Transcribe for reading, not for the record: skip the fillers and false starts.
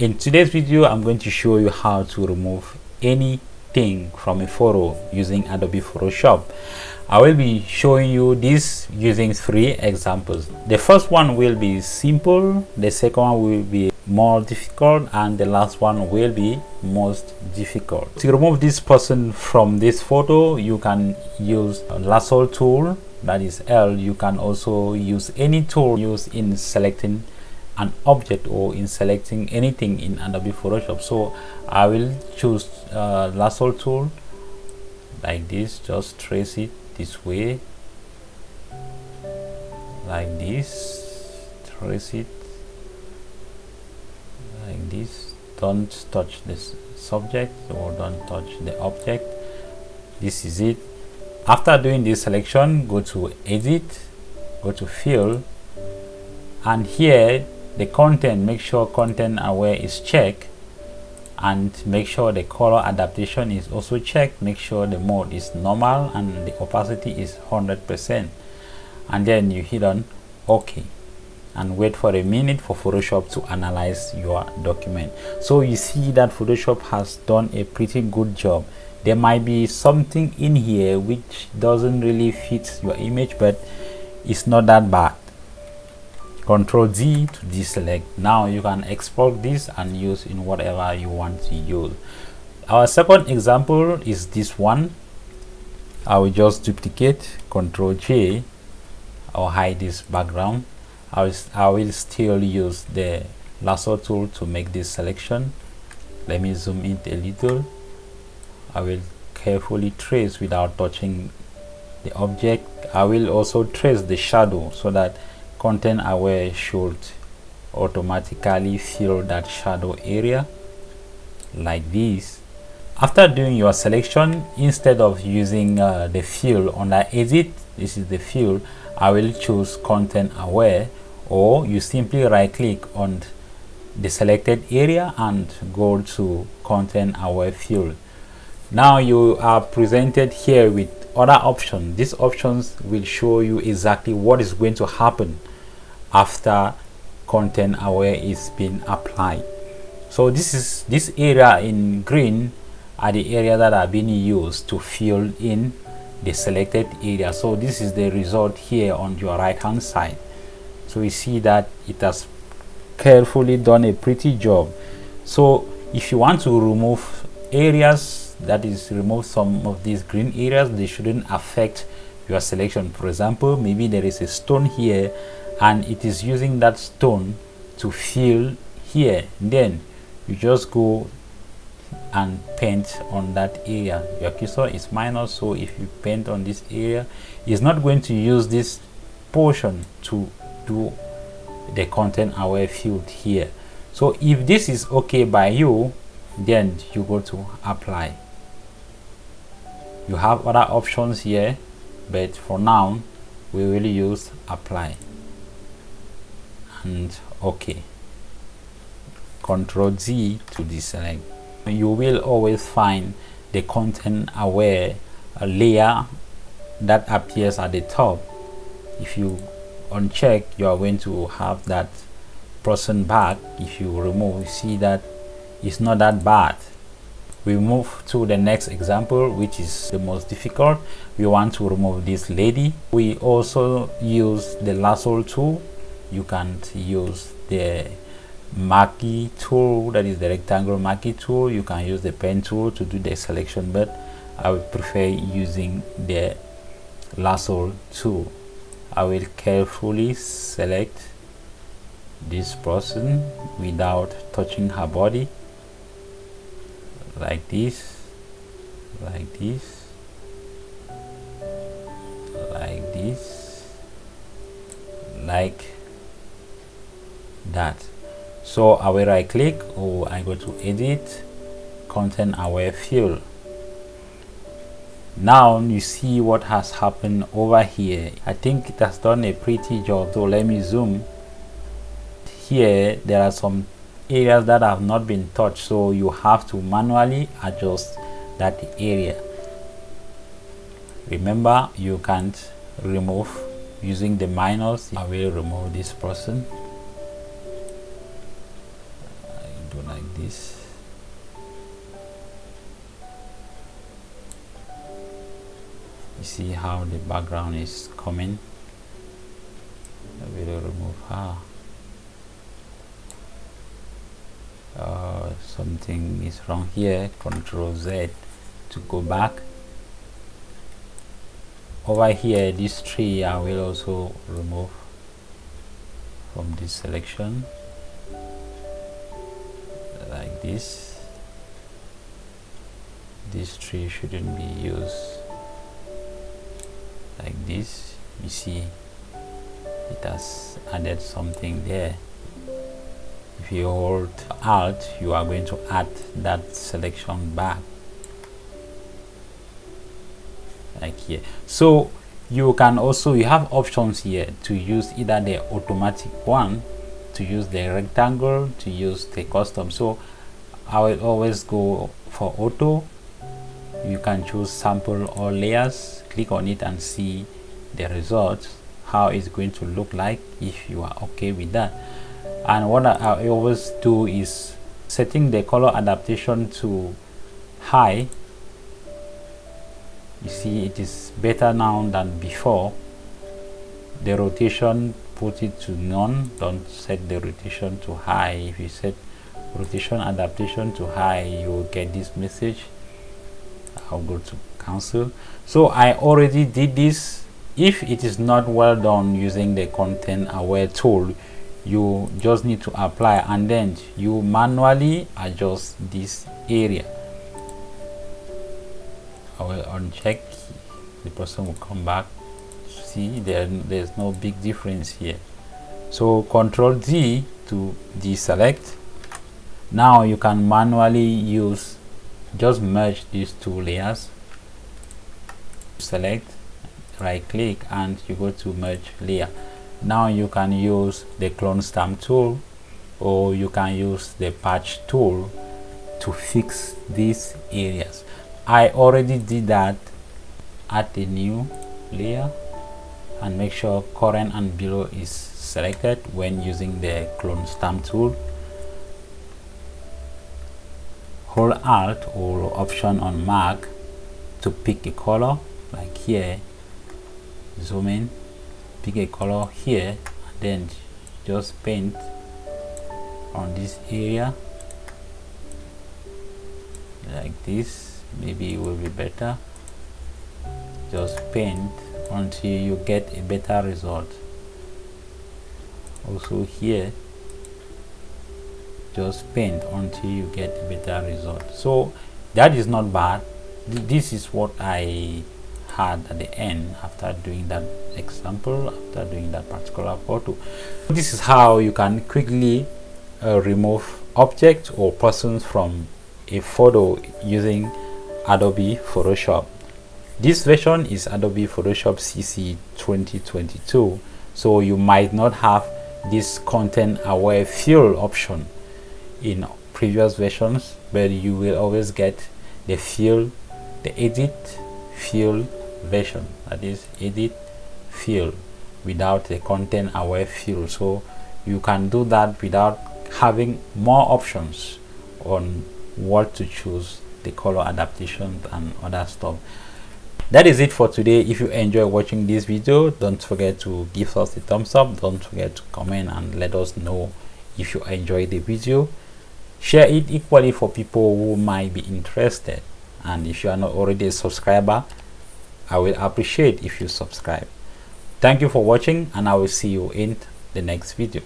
In today's video, I'm going to show you how to remove anything from a photo using Adobe Photoshop. I will be showing you this using 3 examples. The first one will be simple, the second one will be more difficult, and the last one will be most difficult. To remove this person from this photo, you can use a lasso tool, that is L. You can also use any tool used in selecting an object or in selecting anything in Adobe Photoshop. So I will choose lasso tool like this. Just trace it this way, like this. Trace it like this. Don't touch this subject or don't touch the object. This is it. After doing this selection, go to edit, go to fill, and here the content, make sure content aware is checked, and make sure the color adaptation is also checked. Make sure the mode is normal and the opacity is 100%, and then you hit on OK and wait for a minute for Photoshop to analyze your document. So you see that Photoshop has done a pretty good job. There might be something in here which doesn't really fit your image, but it's not that bad. Ctrl Z to deselect. Now you can export this and use in whatever you want to use. Our second example is this one. I will just duplicate, Ctrl J. I'll hide this background. I will still use the lasso tool to make this selection. Let me zoom in a little. I will carefully trace without touching the object. I will also trace the shadow so that content aware should automatically fill that shadow area like this. After doing your selection, instead of using the fill under edit, this is the fill, I will choose content aware, or you simply right click on the selected area and go to content aware fill. Now you are presented here with other options. These options will show you exactly what is going to happen after content aware is being applied. So this area in green are the areas that are being used to fill in the selected area. So this is the result here on your right hand side. So you see that it has carefully done a pretty job. So if you want to remove areas, that is remove some of these green areas, they shouldn't affect your selection. For example, maybe there is a stone here and it is using that stone to fill here, then you just go and paint on that area. Your cursor is minus, so if you paint on this area, it's not going to use this portion to do the content aware field here. So if this is okay by you, then you go to apply. You have other options here, but for now we will use apply and OK. Ctrl Z to deselect. You will always find the content aware layer that appears at the top. If you uncheck, you are going to have that person back. If you remove, you see that it's not that bad. We move to the next example, which is the most difficult. We want to remove this lady. We also use the lasso tool. You can use the marquee tool, that is the rectangle marquee tool. You can use the pen tool to do the selection, but I would prefer using the lasso tool. I will carefully select this person without touching her body, like this, like this, like this, like that. So I will right click, or I go to edit, content aware fill. Now you see what has happened over here. I think it has done a pretty job. So let me zoom. Here there are some areas that have not been touched, so you have to manually adjust that area. Remember, you can't remove using the minus. I will remove this person. I do like like this. You see how the background is coming. I will remove her. Something is wrong here. Control Z to go back. Over here, this tree I will also remove from this selection, like this. This tree shouldn't be used. Like this, you see it has added something there. If you hold Alt, you are going to add that selection back, like here. So you can also, you have options here to use either the automatic one, to use the rectangle, to use the custom. So I will always go for auto. You can choose sample all layers, click on it and see the results, how it's going to look like, if you are okay with that. And what I always do is setting the color adaptation to high. You see it is better now than before. The rotation, put it to none. Don't set the rotation to high. If you set rotation adaptation to high, you will get this message. I'll go to cancel. So I already did this. If it is not well done using the content aware tool, you just need to apply and then you manually adjust this area. I will uncheck, the person will come back. See, there's no big difference here. So Control D to deselect. Now you can manually use, just merge these two layers. Select, right click, and you go to merge layer. Now you can use the clone stamp tool, or you can use the patch tool to fix these areas. I already did that. Add a new layer and make sure current and below is selected when using the clone stamp tool. Hold Alt or Option on Mac to pick a color, like here. Zoom in, pick a color here, and then just paint on this area like this. Maybe it will be better. Just paint until you get a better result. Also here, just paint until you get a better result. So that is not bad. This is what I had at the end after doing that example, after doing that particular photo. This is how you can quickly remove objects or persons from a photo using Adobe Photoshop. This version is Adobe Photoshop CC 2022, so you might not have this content aware fill option in previous versions, but you will always get the fill, the edit fill version, that is edit fill without the content aware fill. So you can do that without having more options on what to choose, the color adaptation and other stuff. That is it for today. If you enjoy watching this video, don't forget to give us a thumbs up. Don't forget to comment and let us know if you enjoyed the video. Share it equally for people who might be interested, and if you are not already a subscriber, I will appreciate if you subscribe. Thank you for watching, and I will see you in the next video.